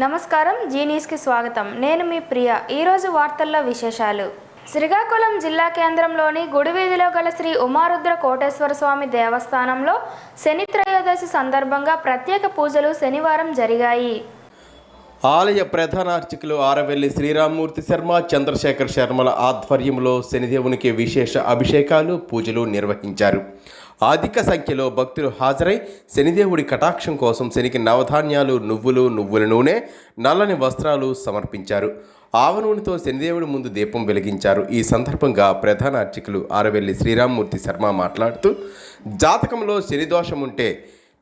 నమస్కారం, జీ న్యూస్కి స్వాగతం. నేను మీ ప్రియ. ఈరోజు వార్తల్లో విశేషాలు. శ్రీకాకుళం జిల్లా కేంద్రంలోని గుడివీధిలో గల శ్రీ ఉమారుద్ర కోటేశ్వర స్వామి దేవస్థానంలో శని త్రయోదశి సందర్భంగా ప్రత్యేక పూజలు శనివారం జరిగాయి. ఆలయ ప్రధాన అర్చకులు ఆరవెల్లి శ్రీరామ్మూర్తి శర్మ, చంద్రశేఖర్ శర్మల ఆధ్వర్యంలో శనిదేవునికి విశేష అభిషేకాలు, పూజలు నిర్వహించారు. అధిక సంఖ్యలో భక్తులు హాజరై శనిదేవుడి కటాక్షం కోసం శనికి నవధాన్యాలు, నువ్వుల నూనె, నల్లని వస్త్రాలు సమర్పించారు. ఆవ నూనెతో శనిదేవుడి ముందు దీపం వెలిగించారు. ఈ సందర్భంగా ప్రధాన అర్చకులు ఆరవెల్లి శ్రీరామ్మూర్తి శర్మ మాట్లాడుతూ, జాతకంలో శని దోషం ఉంటే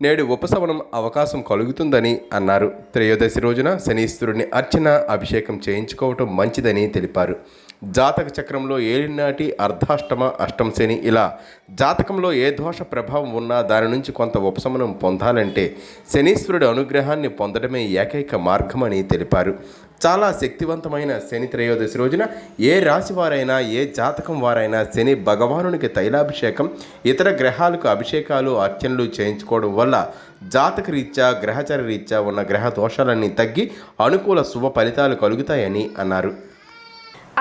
నేడు ఉపశమనం అవకాశం కలుగుతుందని అన్నారు. త్రయోదశి రోజున శనీశ్వరుని అర్చన, అభిషేకం చేయించుకోవటం మంచిదని తెలిపారు. జాతక చక్రంలో ఏలినాటి అర్ధాష్టమ, అష్టమ శని ఇలా జాతకంలో ఏ దోష ప్రభావం ఉన్నా దాని నుంచి కొంత ఉపశమనం పొందాలంటే శనీశ్వరుడి అనుగ్రహాన్ని పొందడమే ఏకైక మార్గమని తెలిపారు. చాలా శక్తివంతమైన శని త్రయోదశి రోజున ఏ రాశి వారైనా, ఏ జాతకం వారైనా శని భగవానునికి తైలాభిషేకం, ఇతర గ్రహాలకు అభిషేకాలు, అర్చనలు చేయించుకోవడం వల్ల జాతక రీత్యా, గ్రహచార రీత్యా ఉన్న గ్రహ దోషాలన్నీ తగ్గి అనుకూల శుభ ఫలితాలు కలుగుతాయని అన్నారు.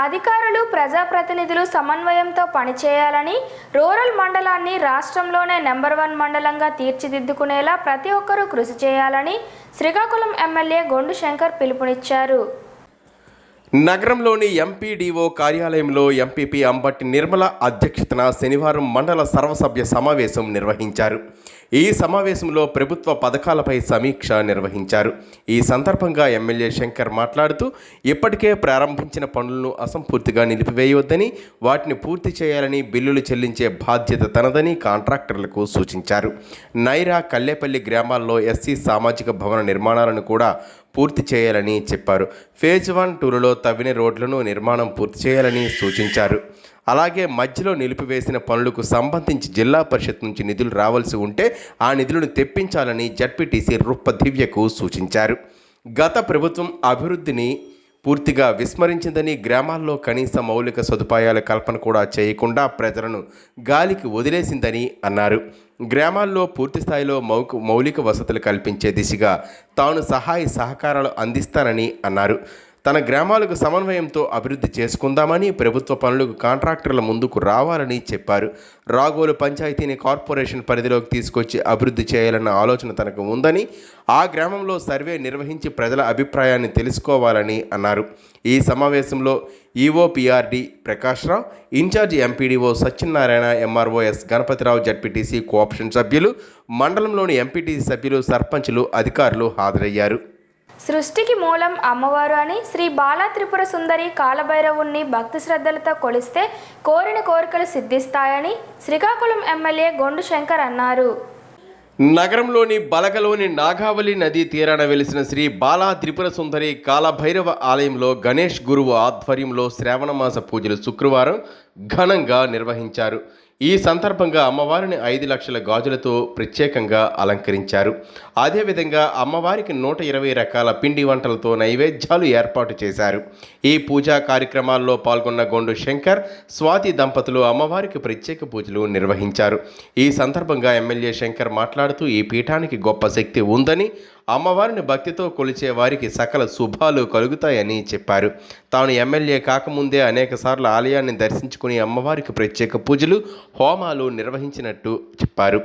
అధికారులు, ప్రజాప్రతినిధులు సమన్వయంతో పనిచేయాలని, రూరల్ మండలాన్ని రాష్ట్రంలోనే నెంబర్ 1 మండలంగా తీర్చిదిద్దుకునేలా ప్రతి ఒక్కరూ కృషి చేయాలని శ్రీకాకుళం ఎమ్మెల్యే గొండు శంకర్ పిలుపునిచ్చారు. నగరంలోని ఎంపీడీఓ కార్యాలయంలో ఎంపీపీ అంబటి నిర్మల అధ్యక్షతన శనివారం మండల సర్వసభ్య సమావేశం నిర్వహించారు. ఈ సమావేశంలో ప్రభుత్వ పథకాలపై సమీక్ష నిర్వహించారు. ఈ సందర్భంగా ఎమ్మెల్యే శంకర్ మాట్లాడుతూ, ఇప్పటికే ప్రారంభించిన పనులను అసంపూర్తిగా నిలిపివేయవద్దని, వాటిని పూర్తి చేయాలని, బిల్లులు చెల్లించే బాధ్యత తనదని కాంట్రాక్టర్లకు సూచించారు. నైరా, కల్లేపల్లి గ్రామాల్లో ఎస్సీ సామాజిక భవన నిర్మాణాలను కూడా పూర్తి చేయాలని చెప్పారు. ఫేజ్ 1, 2లో తవ్విన రోడ్లను నిర్మాణం పూర్తి చేయాలని సూచించారు. అలాగే మధ్యలో నిలిపివేసిన పనులకు సంబంధించి జిల్లా పరిషత్ నుంచి నిధులు రావాల్సి ఉంటే ఆ నిధులను తెప్పించాలని జడ్పీటీసీ రూప దివ్యకు సూచించారు. గత ప్రభుత్వం అభివృద్ధిని పూర్తిగా విస్మరించిందని, గ్రామాల్లో కనీస మౌలిక సదుపాయాల కల్పన కూడా చేయకుండా ప్రజలను గాలికి వదిలేసిందని అన్నారు. గ్రామాల్లో పూర్తి స్థాయిలో మౌలిక వసతులు కల్పించే దిశగా తాను సహాయ సహకారాలు అందిస్తానని అన్నారు. తన గ్రామాలకు సమన్వయంతో అభివృద్ధి చేసుకుందామని, ప్రభుత్వ పనులకు కాంట్రాక్టర్ల ముందుకు రావాలని చెప్పారు. రాగోలు పంచాయతీని కార్పొరేషన్ పరిధిలోకి తీసుకొచ్చి అభివృద్ధి చేయాలన్న ఆలోచన తనకు ఉందని, ఆ గ్రామంలో సర్వే నిర్వహించి ప్రజల అభిప్రాయాన్ని తెలుసుకోవాలని అన్నారు. ఈ సమావేశంలో EOPRD Prakashrao, incharge MPDO Satyanarayana, MROs Ganapathirao, ZPTC co-option సభ్యులు, మండలంలోని ఎంపీటీసీ సభ్యులు, సర్పంచులు, అధికారులు హాజరయ్యారు. సృష్టికి మూలం అమ్మవారు అని శ్రీ బాలా త్రిపుర సుందరి కాలభైరవుణ్ణి భక్తి శ్రద్ధలతో కొలిస్తే కోరిన కోరికలు సిద్ధిస్తాయని శ్రీకాకుళం ఎమ్మెల్యే గొండు శంకర్ అన్నారు. నగరంలోని బలగలోని నాగావళి నదీ తీరాన వెలిసిన శ్రీ బాలా త్రిపుర సుందరి కాలభైరవ ఆలయంలో గణేష్ గురువు ఆధ్వర్యంలో శ్రావణమాస పూజలు శుక్రవారం ఘనంగా నిర్వహించారు. ఈ సందర్భంగా అమ్మవారిని 5 లక్షల గాజులతో ప్రత్యేకంగా అలంకరించారు. అదేవిధంగా అమ్మవారికి 120 రకాల పిండి వంటలతో నైవేద్యాలు ఏర్పాటు చేశారు. ఈ పూజా కార్యక్రమాల్లో పాల్గొన్న గొండు శంకర్, స్వాతి దంపతులు అమ్మవారికి ప్రత్యేక పూజలు నిర్వహించారు. ఈ సందర్భంగా ఎమ్మెల్యే శంకర్ మాట్లాడుతూ, ఈ పీఠానికి గొప్ప శక్తి ఉందని, అమ్మవారిని భక్తితో కొలిచే వారికి సకల శుభాలు కలుగుతాయని చెప్పారు. తాను ఎమ్మెల్యే కాకముందే అనేకసార్లు ఆలయాన్ని దర్శించుకుని అమ్మవారికి ప్రత్యేక పూజలు, హోమాలు నిర్వహించినట్టు చెప్పారు.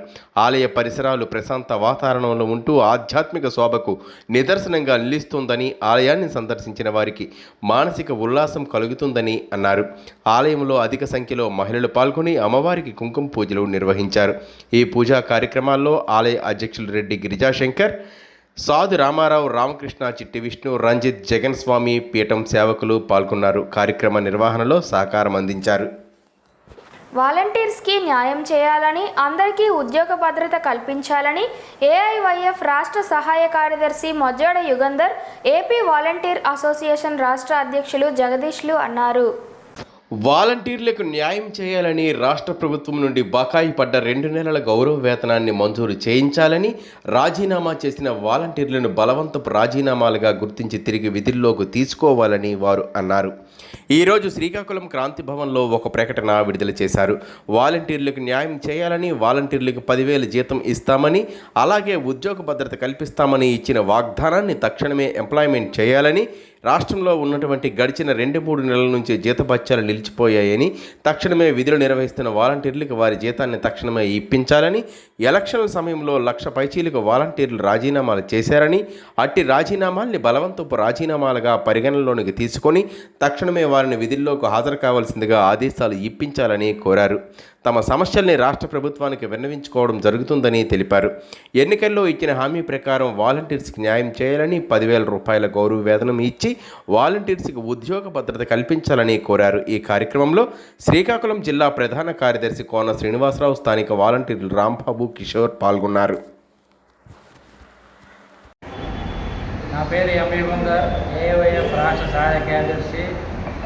ఆలయ పరిసరాలు ప్రశాంత వాతావరణంలో ఉంటూ ఆధ్యాత్మిక శోభకు నిదర్శనంగా నిలుస్తుందని, ఆలయాన్ని సందర్శించిన వారికి మానసిక ఉల్లాసం కలుగుతుందని అన్నారు. ఆలయంలో అధిక సంఖ్యలో మహిళలు పాల్గొని అమ్మవారికి కుంకుమ పూజలు నిర్వహించారు. ఈ పూజా కార్యక్రమాల్లో ఆలయ అధ్యక్షులు రెడ్డి గిరిజాశంకర్, సాధు రామారావు, రామకృష్ణ, చిట్టి విష్ణు, రంజిత్, జగన్ స్వామి పీఠం సేవకులు పాల్గొన్నారు. కార్యక్రమ నిర్వహణలో సహకారం అందించారు. వాలంటీర్స్కి న్యాయం చేయాలని, అందరికీ ఉద్యోగ భద్రత కల్పించాలని ఏఐవైఎఫ్ రాష్ట్ర సహాయ కార్యదర్శి మొజ్జోడ యుగంధర్, ఏపీ వాలంటీర్ అసోసియేషన్ రాష్ట్ర అధ్యక్షులు జగదీష్లు అన్నారు. వాలంటీర్లకు న్యాయం చేయాలని రాష్ట్ర ప్రభుత్వం నుండి బకాయి పడ్డ 2 నెలల గౌరవ వేతనాన్ని మంజూరు చేయించాలని, రాజీనామా చేసిన వాలంటీర్లను బలవంతపు రాజీనామాలుగా గుర్తించి తిరిగి విధుల్లోకి తీసుకోవాలని వారు అన్నారు. ఈరోజు శ్రీకాకుళం క్రాంతి భవన్లో ఒక ప్రకటన విడుదల చేశారు. వాలంటీర్లకు న్యాయం చేయాలని, వాలంటీర్లకు 10,000 జీతం ఇస్తామని, అలాగే ఉద్యోగ భద్రత కల్పిస్తామని ఇచ్చిన వాగ్దానాన్ని తక్షణమే ఎంప్లాయ్మెంట్ చేయాలని, రాష్ట్రంలో ఉన్నటువంటి గడిచిన 2-3 నెలల నుంచి జీతభత్యాలు నిలిచిపోయాయని, తక్షణమే విధులు నిర్వహిస్తున్న వాలంటీర్లకు వారి జీతాన్ని తక్షణమే ఇప్పించాలని, ఎలక్షన్ల సమయంలో 1,00,000 పైచీలకు వాలంటీర్లు రాజీనామాలు చేశారని, అట్టి రాజీనామాల్ని బలవంతపు రాజీనామాలుగా పరిగణనలోనికి తీసుకొని తక్షణమే వారిని విధుల్లోకి హాజరు కావాల్సిందిగా ఆదేశాలు ఇప్పించాలని కోరారు. తమ సమస్యల్ని రాష్ట్ర ప్రభుత్వానికి విన్నవించుకోవడం జరుగుతుందని తెలిపారు. ఎన్నికల్లో ఇచ్చిన హామీ ప్రకారం వాలంటీర్స్కి న్యాయం చేయాలని, 10,000 రూపాయల గౌరవ వేతనం ఇచ్చి వాలంటీర్స్కి ఉద్యోగ భద్రత కల్పించాలని కోరారు. ఈ కార్యక్రమంలో శ్రీకాకుళం జిల్లా ప్రధాన కార్యదర్శి కోన శ్రీనివాసరావు, స్థానిక వాలంటీర్లు రాంబాబు, కిషోర్ పాల్గొన్నారు. నా పేరు ఎంఏ గుందర్, ఏఐఎఫ్ రాష్ట్ర సహాయ కార్యదర్శి.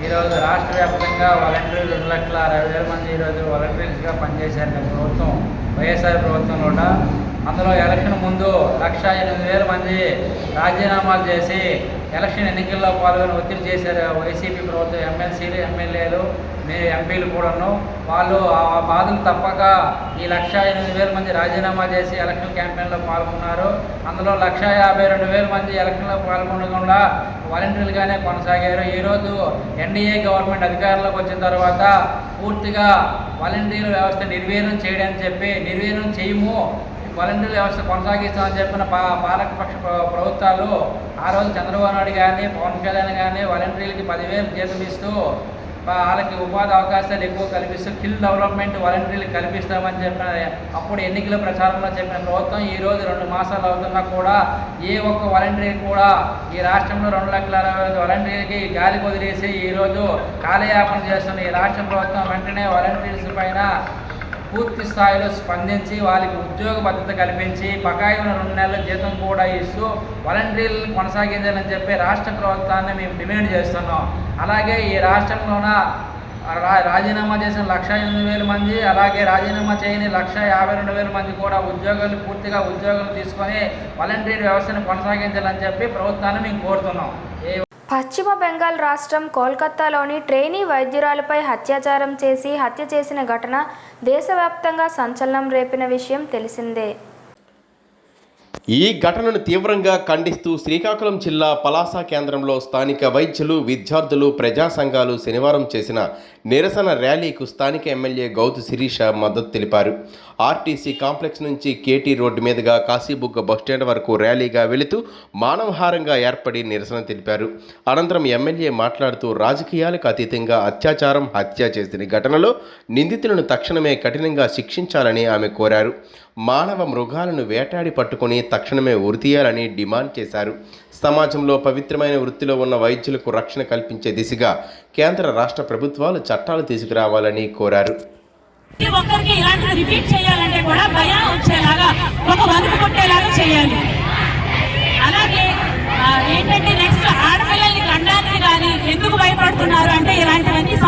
ఈరోజు రాష్ట్ర వ్యాప్తంగా వాలంటీర్లు 2,60,000 మంది ఈరోజు వాలంటీర్స్గా పనిచేశారు. ప్రభుత్వం, వైఎస్ఆర్ ప్రభుత్వం కూడా. అందులో ఎలక్షన్ ముందు 1,08,000 మంది రాజీనామాలు చేసి ఎలక్షన్ ఎన్నికల్లో పాల్గొని ఒత్తిడి చేశారు వైసీపీ ప్రభుత్వం. ఎమ్మెల్సీలు, ఎమ్మెల్యేలు, ఎంపీలు కూడాను. వాళ్ళు ఆ బాధలు తప్పక ఈ 1,08,000 మంది రాజీనామా చేసి ఎలక్షన్ క్యాంపెయిన్లో పాల్గొన్నారు. అందులో 1,52,000 మంది ఎలక్షన్లో పాల్గొనకుండా వాలంటీర్లుగానే కొనసాగారు. ఈరోజు ఎన్డీఏ గవర్నమెంట్ అధికారంలోకి వచ్చిన తర్వాత పూర్తిగా వాలంటీర్ వ్యవస్థ నిర్వీర్యం చేయడానికి చెప్పి, నిర్వీర్యం చేయము, వాలంటీర్ వ్యవస్థ కొనసాగిస్తామని చెప్పిన పాలకపక్ష ప్రభుత్వాలు ఆ రోజు చంద్రబాబు నాయుడు కానీ, పవన్ కళ్యాణ్ కానీ వాలంటీర్లకి 10,000 జీతం ఇస్తూ వాళ్ళకి ఉపాధి అవకాశాలు ఎక్కువ కల్పిస్తూ స్కిల్ డెవలప్మెంట్ వాలంటీర్లకు కల్పిస్తామని చెప్పిన అప్పుడు ఎన్నికల ప్రచారంలో చెప్పిన ప్రభుత్వం ఈరోజు 2 మాసాలు అవుతున్నా కూడా ఏ ఒక్క వాలంటీర్ కూడా ఈ రాష్ట్రంలో 2,60,000 వాలంటీర్కి గాలి వదిలేసి ఈరోజు కాలయాపన చేస్తున్న ఈ రాష్ట్ర ప్రభుత్వం వెంటనే వాలంటీర్స్ పైన పూర్తి స్థాయిలో స్పందించి వాళ్ళకి ఉద్యోగ భద్రత కల్పించి బకాయి ఉన్న 2 నెలల జీతం కూడా ఇస్తూ వాలంటీర్లను కొనసాగించాలని చెప్పి రాష్ట్ర ప్రభుత్వాన్ని మేము డిమాండ్ చేస్తున్నాం. అలాగే ఈ రాష్ట్రంలోన రాజీనామా చేసిన 1,08,000 మంది, అలాగే రాజీనామా చేయని 1,52,000 మంది కూడా పూర్తిగా ఉద్యోగాలు తీసుకొని వాలంటీర్ వ్యవస్థను కొనసాగించాలని చెప్పి ప్రభుత్వాన్ని మేము కోరుతున్నాం. పశ్చిమ బెంగాల్ రాష్ట్రం కోల్కతాలోని ట్రైనీ వైద్యురాలపై అత్యాచారం చేసి హత్య చేసిన ఘటన దేశవ్యాప్తంగా సంచలనం రేపిన విషయం తెలిసిందే. ఈ ఘటనను తీవ్రంగా ఖండిస్తూ శ్రీకాకుళం జిల్లా పలాస కేంద్రంలో స్థానిక వైద్యులు, విద్యార్థులు, ప్రజా సంఘాలు శనివారం చేసిన నిరసన ర్యాలీకు స్థానిక ఎమ్మెల్యే గౌతు శిరీష మద్దతు తెలిపారు. ఆర్టీసీ కాంప్లెక్స్ నుంచి కేటీ రోడ్డు మీదుగా కాశీబుగ్గ బస్టాండ్ వరకు ర్యాలీగా వెళుతూ మానవహారంగా ఏర్పడి నిరసన తెలిపారు. అనంతరం ఎమ్మెల్యే మాట్లాడుతూ రాజకీయాలకు అతీతంగా అత్యాచారం, హత్య చేసిన ఘటనలో నిందితులను తక్షణమే కఠినంగా శిక్షించాలని ఆమె కోరారు. మానవ మృగాలను వేటాడి పట్టుకుని తక్షణమే ఉరితీయాలని డిమాండ్ చేశారు. సమాజంలో పవిత్రమైన వృత్తిలో ఉన్న వైద్యులకు రక్షణ కల్పించే దిశగా కేంద్ర, రాష్ట్ర ప్రభుత్వాలు చట్టాలు తీసుకురావాలని కోరారు. ఒక్కరికి ఇలాంటివి రిపీట్ చేయాలంటే కూడా భయం వచ్చేలాగా, ఒక వణుకు కొట్టేలాగా చేయాలి. అలాగే ఏంటంటే నెక్స్ట్ ఆడపిల్లల్ని కండానికి కానీ ఎందుకు భయపడుతున్నారు అంటే ఇలాంటి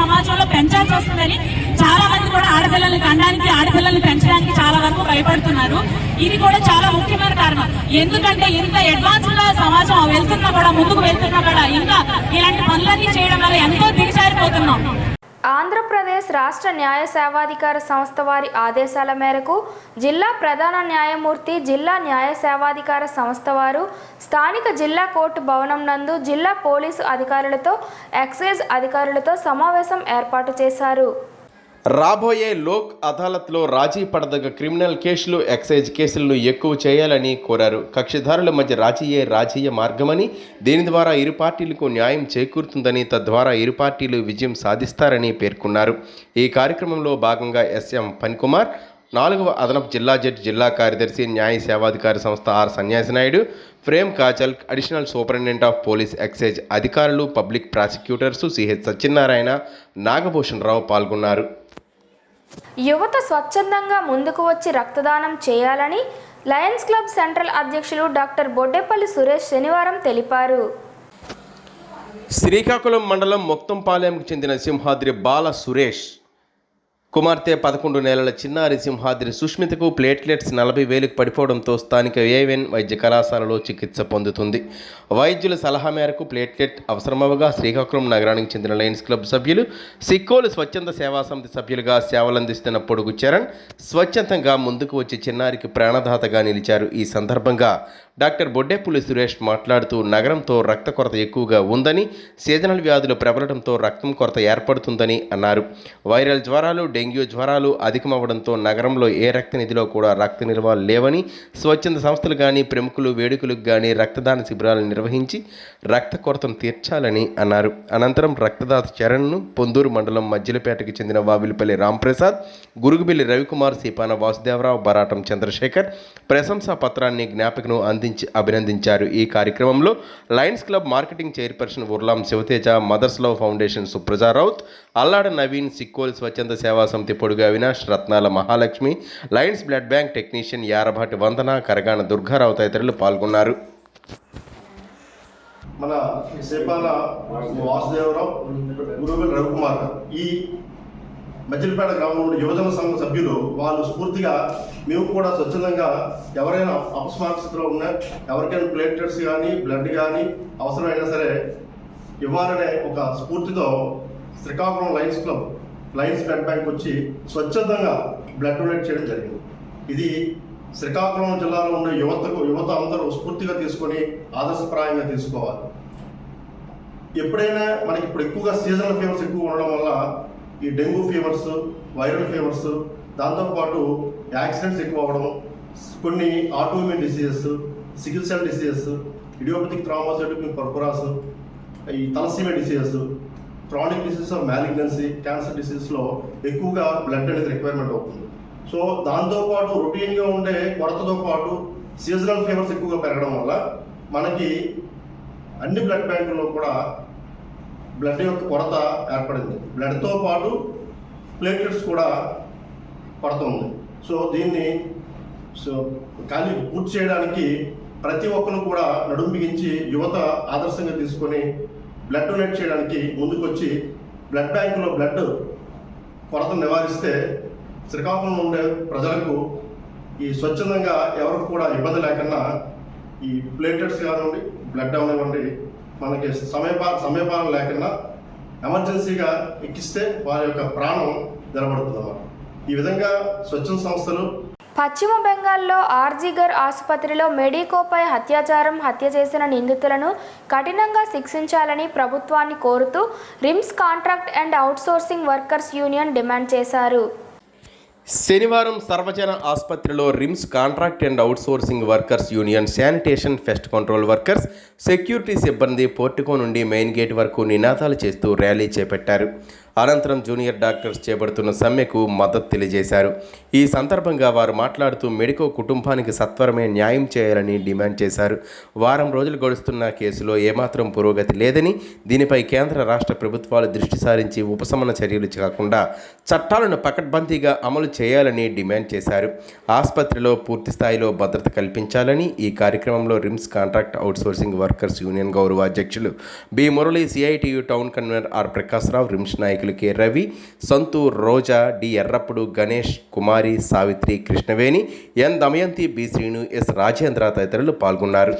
సమాజంలో పెంచాల్సి వస్తుందని చాలా మంది కూడా ఆడపిల్లల్ని కండానికి, ఆడపిల్లల్ని పెంచడానికి చాలా వరకు భయపడుతున్నారు. ఇది కూడా చాలా ముఖ్యమైన కారణం. ఎందుకంటే ఇంత అడ్వాన్స్ గా సమాజం ముందుకు వెళ్తున్నా కూడా ఇంకా ఇలాంటి పనులన్నీ చేయడం వల్ల ఎంతో దిగజారిపోతున్నాం. ఆంధ్రప్రదేశ్ రాష్ట్ర న్యాయ సేవాధికార సంస్థ వారి ఆదేశాల మేరకు జిల్లా ప్రధాన న్యాయమూర్తి, జిల్లా న్యాయ సేవాధికార సంస్థ వారు స్థానిక జిల్లా కోర్టు భవనం నందు జిల్లా పోలీసు అధికారులతో, ఎక్సైజ్ అధికారులతో సమావేశం ఏర్పాటు చేశారు. రాబోయే లోక్ అదాలత్లో రాజీ పడదగ్గ క్రిమినల్ కేసులు, ఎక్సైజ్ కేసులను ఎక్కువ చేయాలని కోరారు. కక్షిదారుల మధ్య రాజీయ మార్గమని, దీని ద్వారా ఇరు పార్టీలకు న్యాయం చేకూరుతుందని, తద్వారా ఇరు పార్టీలు విజయం సాధిస్తారని పేర్కొన్నారు. ఈ కార్యక్రమంలో భాగంగా ఎస్ఎం పనికుమార్, 4వ అదనపు జిల్లా జడ్జి, జిల్లా కార్యదర్శి, న్యాయ సేవాధికార సంస్థ ఆర్ సన్యాసినాయుడు, ఫ్రేమ్ కాజల్, additional superintendent of police, excise అధికారులు, public prosecutors CH Satyanarayana, Nagabhushan Rao పాల్గొన్నారు. యువత స్వచ్ఛందంగా ముందుకు వచ్చి రక్తదానం చేయాలని లయన్స్ క్లబ్ సెంట్రల్ అధ్యక్షులు డాక్టర్ బొడ్డేపల్లి సురేష్ శనివారం తెలిపారు. శ్రీకాకుళం మండలం మొక్తంపాలెంకు చెందిన సింహాద్రి బాల సురేష్ కుమార్తె 11 నెలల చిన్నారి సింహాద్రి సుష్మితకు ప్లేట్లెట్స్ 40,000కు పడిపోవడంతో స్థానిక ఏఎన్ వైద్య కళాశాలలో చికిత్స పొందుతుంది. వైద్యుల సలహా మేరకు ప్లేట్లెట్ అవసరమవగా శ్రీకాకుళం నగరానికి చెందిన లయన్స్ క్లబ్ సభ్యులు, సిక్కోలు స్వచ్ఛంద సేవా సమితి సభ్యులుగా సేవలందిస్తున్న పొడుగు చరణ్ స్వచ్ఛందంగా ముందుకు వచ్చి చిన్నారికి ప్రాణదాతగా నిలిచారు. ఈ సందర్భంగా డాక్టర్ బొడ్డేపుల్లి సురేష్ మాట్లాడుతూ నగరంతో రక్త కొరత ఎక్కువగా ఉందని, సీజనల్ వ్యాధులు ప్రబలడంతో రక్తం కొరత ఏర్పడుతుందని అన్నారు. వైరల్ జ్వరాలు, డెంగ్యూ జ్వరాలు అధికమవడంతో నగరంలో ఏ రక్త నిధిలో కూడా రక్త నిల్వలు లేవని, స్వచ్ఛంద సంస్థలు కానీ ప్రముఖులు వేడుకలకు కానీ రక్తదాన శిబిరాలు నిర్వహించి రక్త కొరతను తీర్చాలని అన్నారు. అనంతరం రక్తదాత చరణ్ను పొందూరు మండలం మధ్యలపేటకు చెందిన వావిలిపల్లి రాంప్రసాద్, గురుగుబిల్లి రవికుమార్, సీపాన వాసుదేవరావు, బరాటం చంద్రశేఖర్ ప్రశంసా పత్రాన్ని జ్ఞాపికను అభినందించారు. ఈ కార్యక్రమంలో Lions Club marketing chairperson Urlam Sivateja, Mothers Love Foundation Supraja Raut, Allada Naveen, Sikkol స్వచ్ఛంద సేవా సమితి Podugu Avinash, Ratnala Mahalakshmi, Lions blood bank technician Yarabhati Vandana, Karagana Durgarao తదితరులు పాల్గొన్నారు. మన సేపాల వాసుదేవరావు, గురువులు రవికుమార్ ఈ మధ్యలపేట గ్రామంలో యువజన సంఘ సభ్యులు వాళ్ళు స్ఫూర్తిగా మేము కూడా స్వచ్ఛందంగా ఎవరైనా అపస్మారక స్థితిలో ఉన్నా, ఎవరికైనా ప్లేట్లెట్స్ కానీ బ్లడ్ కానీ అవసరమైనా సరే ఇవ్వాలనే ఒక స్ఫూర్తితో Srikakulam Lions club, Lions blood bank వచ్చి స్వచ్ఛందంగా బ్లడ్ డొనేట్ చేయడం జరిగింది. ఇది శ్రీకాకుళం జిల్లాలో ఉండే యువత అందరూ స్ఫూర్తిగా తీసుకొని ఆదర్శప్రాయంగా తీసుకోవాలి. ఎప్పుడైనా మనకి ఇప్పుడు ఎక్కువగా సీజనల్ ఫీవర్స్ ఎక్కువ ఉండడం వల్ల ఈ డెంగ్యూ ఫీవర్స్, వైరల్ ఫీవర్స్, దాంతోపాటు యాక్సిడెంట్స్ ఎక్కువ అవ్వడం, కొన్ని autoimmune diseases, sickle cell diseases, idiopathic thrombocytopenic purpuras, ఈ thalassaemia diseases, chronic diseases of malignancy, cancer డిసీజెస్లో ఎక్కువగా బ్లడ్ అనేది రిక్వైర్మెంట్ అవుతుంది. సో దాంతోపాటు రొటీన్గా ఉండే కొరతతో పాటు సీజనల్ ఫీవర్స్ ఎక్కువగా పెరగడం వల్ల మనకి అన్ని బ్లడ్ బ్యాంకుల్లో కూడా బ్లడ్ యొక్క కొరత ఏర్పడింది. బ్లడ్తో పాటు ప్లేట్లెట్స్ కూడా కొరత ఉంది. సో దీన్ని కానీ పూర్తి చేయడానికి ప్రతి ఒక్కరు కూడా నడుము బిగించి యువత ఆదర్శంగా తీసుకొని బ్లడ్ డొనేట్ చేయడానికి ముందుకొచ్చి బ్లడ్ బ్యాంకులో బ్లడ్ కొరతను నివారిస్తే శ్రీకాకుళంలో ఉండే ప్రజలకు ఈ స్వచ్ఛందంగా ఎవరికి కూడా ఇబ్బంది లేకుండా ఈ ప్లేట్లెట్స్ కానివ్వండి, బ్లడ్ అవనివ్వండి, మనకి సమయపాలన లేకుండా ఎమర్జెన్సీగా ఎక్కిస్తే వారి యొక్క ప్రాణం నిలబడుతుందన్నమాట. ఈ విధంగా స్వచ్ఛంద సంస్థలు పశ్చిమ బెంగాల్లో ఆర్జీగర్ ఆసుపత్రిలో మెడికోపై హత్య చేసిన నిందితులను కఠినంగా శిక్షించాలని ప్రభుత్వాన్ని కోరుతూ RIMS contract and outsourcing workers union demand చేశారు. శనివారం సర్వజన ఆసుపత్రిలో RIMS contract and outsourcing workers union, sanitation, pest control workers, security సిబ్బంది పోర్టికో నుండి మెయిన్ గేట్ వరకు నినాదాలు చేస్తూ ర్యాలీ చేపట్టారు. అనంతరం జూనియర్ డాక్టర్స్ చేపడుతున్న సమ్మెకు మద్దతు తెలియజేశారు. ఈ సందర్భంగా వారు మాట్లాడుతూ మెడికో కుటుంబానికి సత్వరమే న్యాయం చేయాలని డిమాండ్ చేశారు. వారం రోజులు గడుస్తున్న కేసులో ఏమాత్రం పురోగతి లేదని, దీనిపై కేంద్ర రాష్ట్ర ప్రభుత్వాలు దృష్టి సారించి ఉపశమన చర్యలు కాకుండా చట్టాలను పకడ్బందీగా అమలు చేయాలని డిమాండ్ చేశారు. ఆసుపత్రిలో పూర్తి స్థాయిలో భద్రత కల్పించాలని ఈ కార్యక్రమంలో RIMS contract outsourcing workers union గౌరవ అధ్యక్షులు B Murali, CITU town convener R Prakash Rao, RIMS నాయకులు K Ravi, Santhur, Roja, D Errappudu, Ganesh, Kumari, Savitri, Krishnaveni, N Damayanti, B Srinu, S Rajendra తదితరులు పాల్గొన్నారు.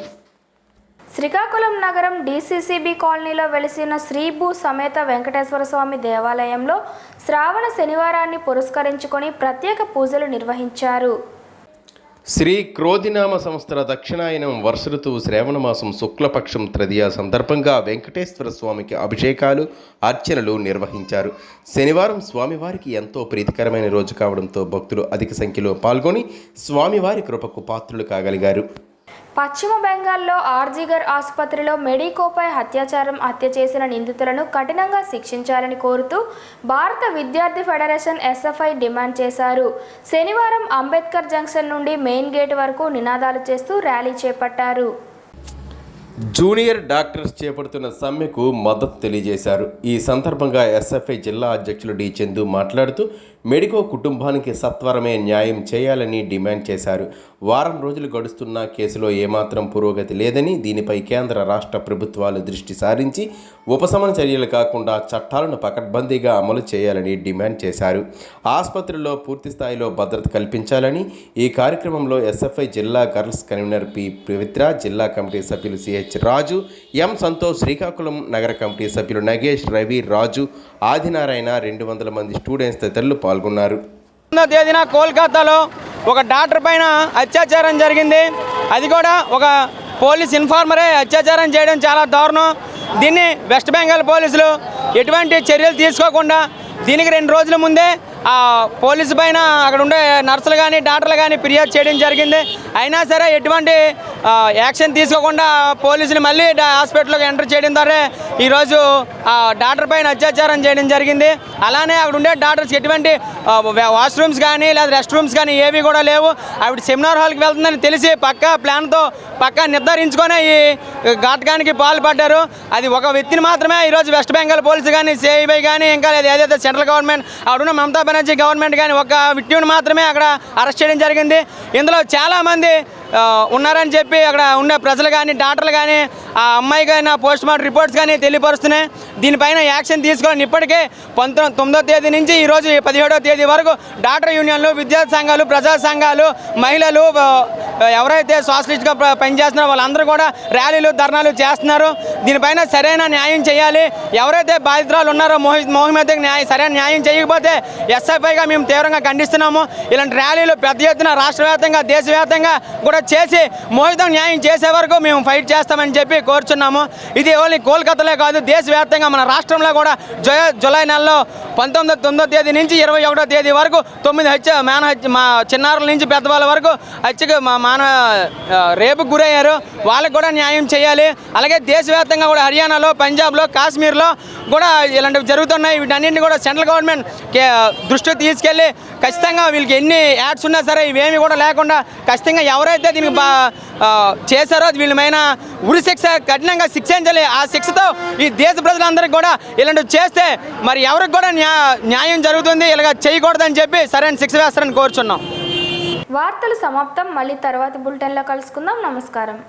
శ్రీకాకుళం నగరం డిసిసిబి కాలనీలో వెలిసిన శ్రీ భూ సమేత వెంకటేశ్వర స్వామి దేవాలయంలో శ్రావణ శనివారాన్ని పురస్కరించుకొని ప్రత్యేక పూజలు నిర్వహించారు. శ్రీ క్రోధినామ సంవత్సర దక్షిణాయనం వర్ష ఋతువు శ్రావణమాసం శుక్లపక్షం తృతీయ సందర్భంగా వెంకటేశ్వర స్వామికి అభిషేకాలు, అర్చనలు నిర్వహించారు. శనివారం స్వామివారికి ఎంతో ప్రీతికరమైన రోజు కావడంతో భక్తులు అధిక సంఖ్యలో పాల్గొని స్వామివారి కృపకు పాత్రులు కాగలిగారు. పశ్చిమ బెంగాల్లో ఆర్జీగర్ ఆసుపత్రిలో మెడికోపై హత్య చేసిన నిందితులను కఠినంగా శిక్షించాలని కోరుతూ భారత విద్యార్థి ఫెడరేషన్ ఎస్ఎఫ్ఐ డిమాండ్ చేశారు. శనివారం అంబేద్కర్ జంక్షన్ నుండి మెయిన్ గేట్ వరకు నినాదాలు చేస్తూ ర్యాలీ చేపట్టారు. జూనియర్ డాక్టర్స్ చేపడుతున్న సమ్మెకు మద్దతు తెలియజేశారు. ఈ సందర్భంగా ఎస్ఎఫ్ఐ జిల్లా అధ్యక్షులు డి చందు మాట్లాడుతూ మెడికో కుటుంబానికి సత్వరమే న్యాయం చేయాలని డిమాండ్ చేశారు. వారం రోజులు గడుస్తున్న కేసులో ఏమాత్రం పురోగతి లేదని, దీనిపై కేంద్ర రాష్ట్ర ప్రభుత్వాలు దృష్టి సారించి ఉపశమన చర్యలు కాకుండా చట్టాలను పకడ్బందీగా అమలు చేయాలని డిమాండ్ చేశారు. ఆసుపత్రుల్లో పూర్తి స్థాయిలో భద్రత కల్పించాలని ఈ కార్యక్రమంలో ఎస్ఎఫ్ఐ జిల్లా గర్ల్స్ కన్వీనర్ పి పవిత్ర, జిల్లా కమిటీ సభ్యులు సిహెచ్ రాజు, ఎం సంతోష్, శ్రీకాకుళం నగర కమిటీ సభ్యులు నగేష్, రవి, రాజు, ఆదినారాయణ, 200 మంది స్టూడెంట్స్ తదితరులు పాల్గొన్నారు. 9వ తేదీన కోల్కతాలో ఒక డాక్టర్ పైన అత్యాచారం జరిగింది. అది కూడా ఒక పోలీస్ ఇన్ఫార్మరే అత్యాచారం చేయడం చాలా దారుణం. దీన్ని వెస్ట్ బెంగాల్ పోలీసులు ఎటువంటి చర్యలు తీసుకోకుండా దీనికి 2 రోజుల ముందే ఆ పోలీసు పైన అక్కడ ఉండే నర్సులు కానీ డాక్టర్లు కానీ ఫిర్యాదు చేయడం జరిగింది. అయినా సరే ఎటువంటి యాక్షన్ తీసుకోకుండా పోలీసులు మళ్ళీ హాస్పిటల్లోకి ఎంటర్ చేయడం ద్వారా ఈరోజు ఆ డాక్టర్ పైన అత్యాచారం చేయడం జరిగింది. అలానే అక్కడ ఉండే డాక్టర్స్కి ఎటువంటి వాష్రూమ్స్ కానీ లేదా రెస్ట్ రూమ్స్ కానీ ఏవి కూడా లేవు. ఆవిడ సెమినార్ హాల్కి వెళ్తుందని తెలిసి పక్కా ప్లాన్తో పక్కా నిర్ధారించుకొని ఈ ఘాతకానికి పాల్పడ్డారు. అది ఒక వ్యక్తిని మాత్రమే ఈరోజు వెస్ట్ బెంగాల్ పోలీసు కానీ సిఐబై కానీ ఇంకా ఏదైతే సెంట్రల్ గవర్నమెంట్ అక్కడున్న మమతా బెనర్జీ గవర్నమెంట్ కానీ ఒక వ్యక్తిని మాత్రమే అక్కడ అరెస్ట్ చేయడం జరిగింది. ఇందులో చాలామంది ఉన్నారని చెప్పి అక్కడ ఉన్న ప్రజలు కానీ డాక్టర్లు కానీ ఆ అమ్మాయికి అయినా పోస్ట్ మార్టం రిపోర్ట్స్ కానీ తెలియపరుస్తున్నాయి. దీనిపైన యాక్షన్ తీసుకోవాలని ఇప్పటికే 9వ తేదీ నుంచి ఈరోజు 17వ తేదీ వరకు డాక్టర్ యూనియన్లు, విద్యార్థి సంఘాలు, ప్రజా సంఘాలు, మహిళలు ఎవరైతే సోషలిస్ట్గా పనిచేస్తున్నారో వాళ్ళందరూ కూడా ర్యాలీలు, ధర్నాలు చేస్తున్నారు. దీనిపైన సరైన న్యాయం చేయాలి. ఎవరైతే బాధితురాలు ఉన్నారో మోహిమతకి సరైన న్యాయం చేయకపోతే ఎస్ఎఫ్ఐగా మేము తీవ్రంగా ఖండిస్తున్నాము. ఇలాంటి ర్యాలీలు పెద్ద ఎత్తున రాష్ట్ర వ్యాప్తంగా, దేశవ్యాప్తంగా కూడా చేసి మోహితం న్యాయం చేసే వరకు మేము ఫైట్ చేస్తామని చెప్పి కోరుచున్నాము. ఇది ఓన్లీ కోల్కతాలో కాదు, దేశవ్యాప్తంగా మన రాష్ట్రంలో కూడా జూలై నెలలో 9వ తేదీ నుంచి 21వ తేదీ వరకు 9 మా చిన్నారుల నుంచి పెద్దవాళ్ళ వరకు హత్యకు రేపుకు గురయ్యారు. వాళ్ళకు కూడా న్యాయం చేయాలి. అలాగే దేశవ్యాప్తంగా కూడా హర్యానాలో, పంజాబ్లో, కాశ్మీర్లో కూడా ఇలాంటివి జరుగుతున్నాయి. వీటన్నింటినీ కూడా సెంట్రల్ గవర్నమెంట్ దృష్టికి తీసుకెళ్ళి ఖచ్చితంగా వీళ్ళకి ఎన్ని యాడ్స్ ఉన్నా సరే ఇవేమి కూడా లేకుండా ఖచ్చితంగా ఎవరైతే దీనికి చేశారో వీళ్ళమైన ఉరి శిక్ష కఠినంగా శిక్షించాలి. ఆ శిక్షతో ఈ దేశ ప్రజలందరికీ కూడా ఇలాంటివి చేస్తే మరి ఎవరికి కూడా న్యాయం జరుగుతుంది. ఇలాగ చేయకూడదని చెప్పి సరైన శిక్ష వేస్తారని కోరుచున్నాం. వార్తలు సమాప్తం. మళ్ళీ తర్వాతి బులెటిన్లో కలుసుకుందాం. నమస్కారం.